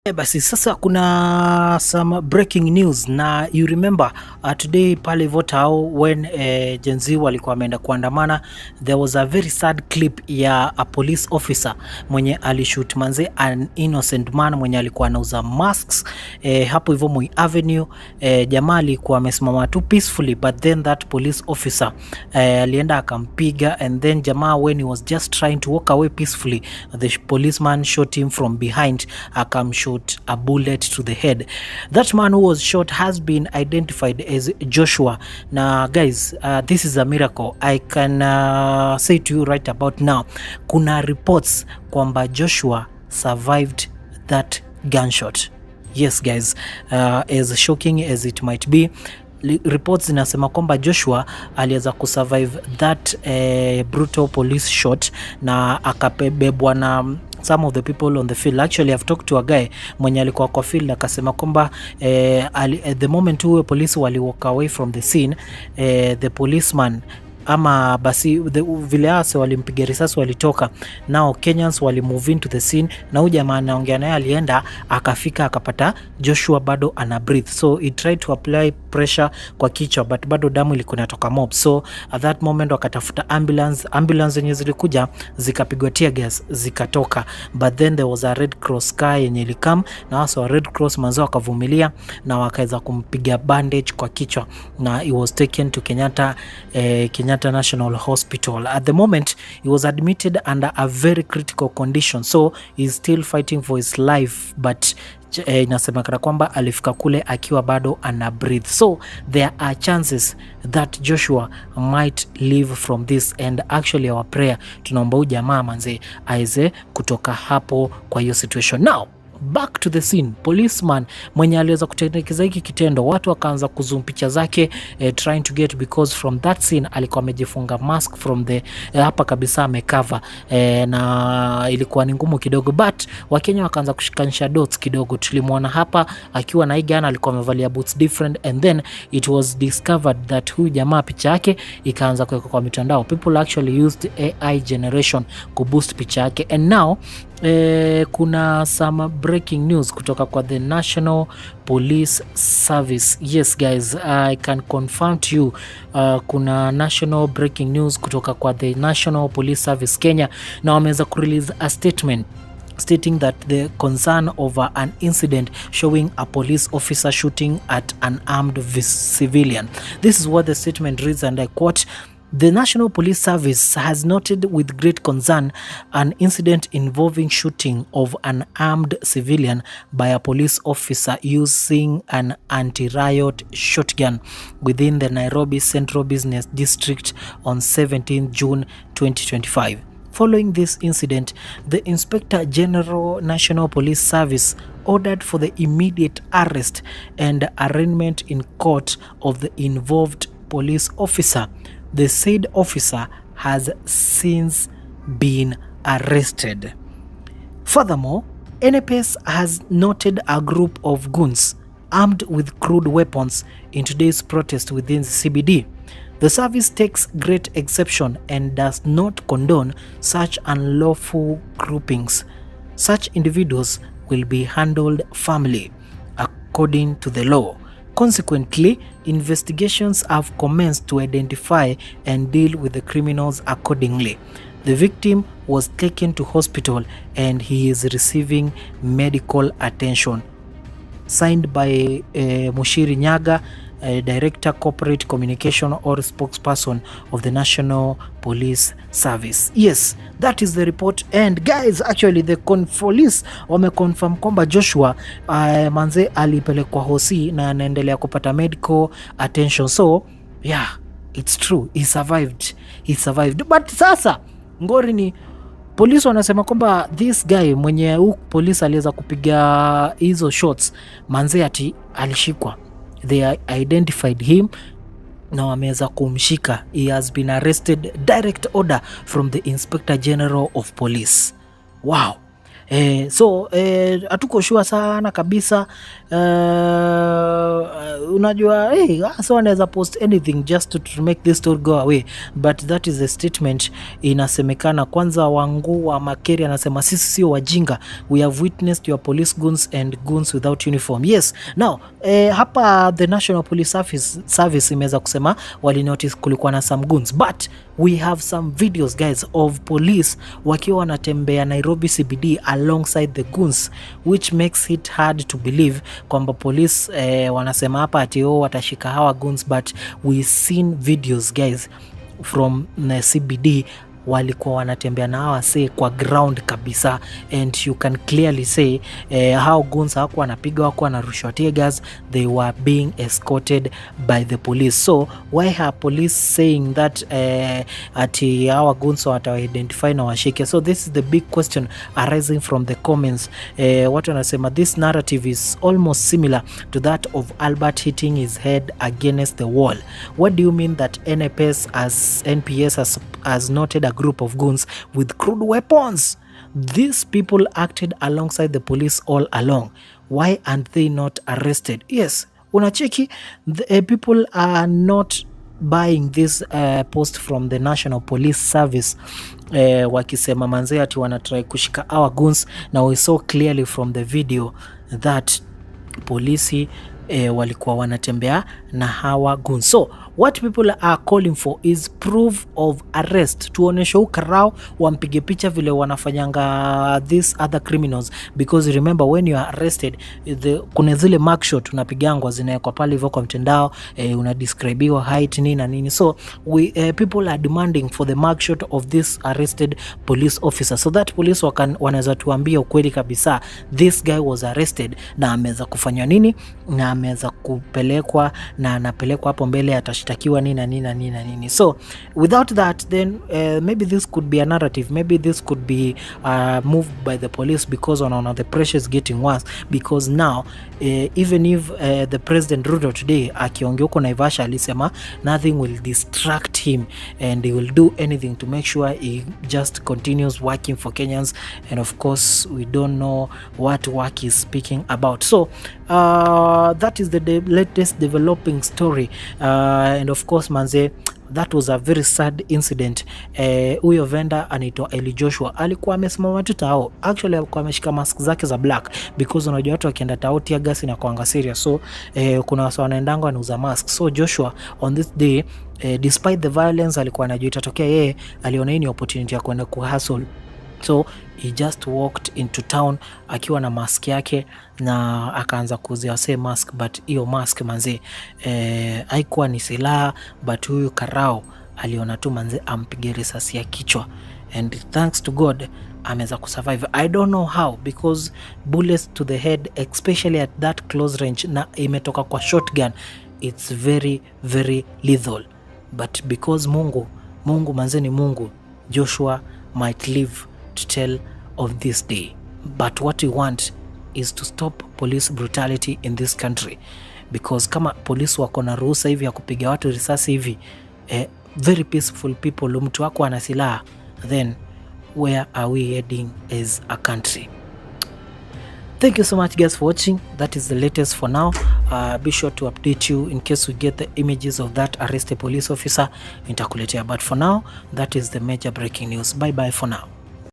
Basi sasa kuna some breaking news na you remember today pale Votao when Gen Z walikuwa wameenda kuandamana, there was a very sad clip ya a police officer mwenye alishoot manze an innocent man mwenye alikuwa anauza masks hapo hivyo Moi Avenue. Jamaa alikuwa amesimama tu peacefully, but then that police officer alienda akampiga, and then jamaa when he was just trying to walk away peacefully, the policeman shot him from behind, akamshoot a bullet to the head. That man who was shot has been identified as Joshua. Now guys, this is a miracle. I can say to you right about now, kuna reports kwamba Joshua survived that gunshot. Yes guys, as shocking as it might be, reports zinasema kwamba Joshua aliweza kusurvive that brutal police shot na akabebwa na some of the people on the field. Actually, I've talked to a guy mwenye alikuwa kwa field akasema kwamba at the moment huyo polisi wali walk away from the scene, the policeman ama basi vile ase walimpiga risasi walitoka, now Kenyans wali move into the scene, na huyu jamaa anaongea naye alienda akafika akapata Joshua bado ana breathe, so he tried to apply pressure kwa kichwa but bado damu ilikuwa inatoka mob. So at that moment wakatafuta ambulance yenye zilikuja zikapigwa tear gas zikatoka, but then there was a Red Cross car yenye ilikam na wasa wa Red Cross manzo wakavumilia na wakaweza kumpiga bandage kwa kichwa na he was taken to Kenyatta National Hospital. At the moment he was admitted under a very critical condition, so he's still fighting for his life, but inasemekana kwamba alifika kule akiwa bado ana breathe, so there are chances that Joshua might live from this, and actually our prayer, tunaomba huyu jamaa manze aize kutoka hapo kwa hiyo situation. Now back to the scene, policeman mwenye aliweza kutengeneza hiki kitendo, watu wakaanza kuzoom picha zake trying to get, because from that scene alikuwa amejifunga mask from the hapa kabisa amecover na ilikuwa ni ngumu kidogo, but Wakenya wakaanza kushikanisha dots kidogo. Tulimwona hapa akiwa na igana, alikuwa amevalia boots different, and then it was discovered that huyu jamaa picha yake ikaanza kuwekwa kwa mitandao. People actually used AI generation kuboost picha yake, and now kuna some breaking news kutoka kwa the National Police Service. Yes guys, I can confirm to you kuna national breaking news kutoka kwa the National Police Service Kenya, na wameweza kurelease a statement stating that the concern over an incident showing a police officer shooting at an armed civilian. This is what the statement reads, and I quote: "The National Police Service has noted with great concern an incident involving shooting of an armed civilian by a police officer using an anti-riot shotgun within the Nairobi Central Business District on 17 June 2025. Following this incident, the Inspector General National Police Service ordered for the immediate arrest and arraignment in court of the involved police officer. The said officer has since been arrested." Furthermore, NPS has noted a group of goons armed with crude weapons in today's protest within the CBD. The service takes great exception and does not condone such unlawful groupings. Such individuals will be handled firmly according to the law. Consequently, investigations have commenced to identify and deal with the criminals accordingly. The victim was taken to hospital and he is receiving medical attention. Signed by Mushiri Nyaga, Director Corporate Communication or spokesperson of the National Police Service. Yes, that is the report, and guys, actually the police wameconfirm kwamba Joshua manze alipelekwa hosi na anaendelea kupata medical attention, so yeah, it's true, he survived. But sasa ngori ni polisi wanasema kwamba this guy mwenye polisi aliweza kupiga hizo shots manze ati alishikwa. They identified him na wameweza kumshika. He has been arrested, direct order from the Inspector General of Police. Wow. So hatuko sure sana kabisa. Unajua so wanaweza post anything just to make this story go away, but that is a statement inasemekana. Kwanza Wangu wa Makeri anasema sisi sio wajinga, we have witnessed your police goons and goons without uniform. Yes, now hapa the National Police Service imeweza kusema wali notice kulikuwa na some goons, but we have some videos guys of police wakiwa wanatembea Nairobi CBD alongside the goons, which makes it hard to believe kwamba police wanasema hapa ati watashika hawa goons, but we seen videos guys from CBD walikuwa wanatembea na hawa say kwa ground kabisa, and you can clearly say how goons hawakuwa wanapiga, hawakuwa wanarushwa tear gas, they were being escorted by the police. So why are police saying that ati hawa goons wata-identify na washike? So this is the big question arising from the comments. Watu wanasema this narrative is almost similar to that of Albert hitting his head against the wall. What do you mean that NPS has noted a group of goons with crude weapons? These people acted alongside the police all along. Why aren't they not arrested? Yes, unacheki, the people are not buying this post from the National Police Service wakisema manze ati wanatry kushika our goons. Now we saw clearly from the video that polisi walikuwa wanatembea na hawa goons. So what people are calling for is proof of arrest. Tuoneshe ukarao wampige picha vile wanafanyanga these other criminals, because remember when you are arrested kuna zile mugshot unapigangwa zinawekwa pale hivyo kwa mtandao, unadescribiwa height nini na nini. So we people are demanding for the mugshot of this arrested police officer, so that police wanaweza tuambia ukweli kabisa this guy was arrested na ameweza kufanywa nini na ameweza kupelekwa na anapelekwa hapo mbele atashtakiwa nini na nini na nini na nini. So without that then maybe this could be a narrative, maybe this could be moved by the police, because on the pressure is getting worse, because now even if the President Ruto today akiongea huko Naivasha alisema nothing will distract him and he will do anything to make sure he just continues working for Kenyans, and of course we don't know what work he's speaking about. So that is the latest developing story, and of course manze, that was a very sad incident. Huyo vendor anaitwa Eli Joshua alikuwa amesimama tu tao, actually alikuwa ameshika mask zake za black, because unajua watu wakienda tao tear gas inakuanga serious. So kuna watu wanaendanga wanauza mask. So Joshua on this day despite the violence alikuwa anajua itatokea, yeye aliona hii ni opportunity ya kwenda kuhustle. So he just walked into town akiwa na mask yake na akaanza kuuzia say mask, but hiyo mask manze haikuwa ni silaha, but huyu karao aliona tu manze ampige risasi ya kichwa, and thanks to God ameweza kusurvive. I don't know how, because bullets to the head especially at that close range na imetoka kwa shotgun, it's very very lethal, but because Mungu manze ni Mungu, Joshua might live to tell of this day. But what we want is to stop police brutality in this country, because kama police wako na ruhusa hivi ya kupiga watu risasi hivi, very peaceful people, mtu wako ana silaha, then where are we heading as a country? Thank you so much guys for watching. That is the latest for now. Be sure to update you in case we get the images of that arrested police officer, nitakuletea, but for now that is the major breaking news. Bye bye for now.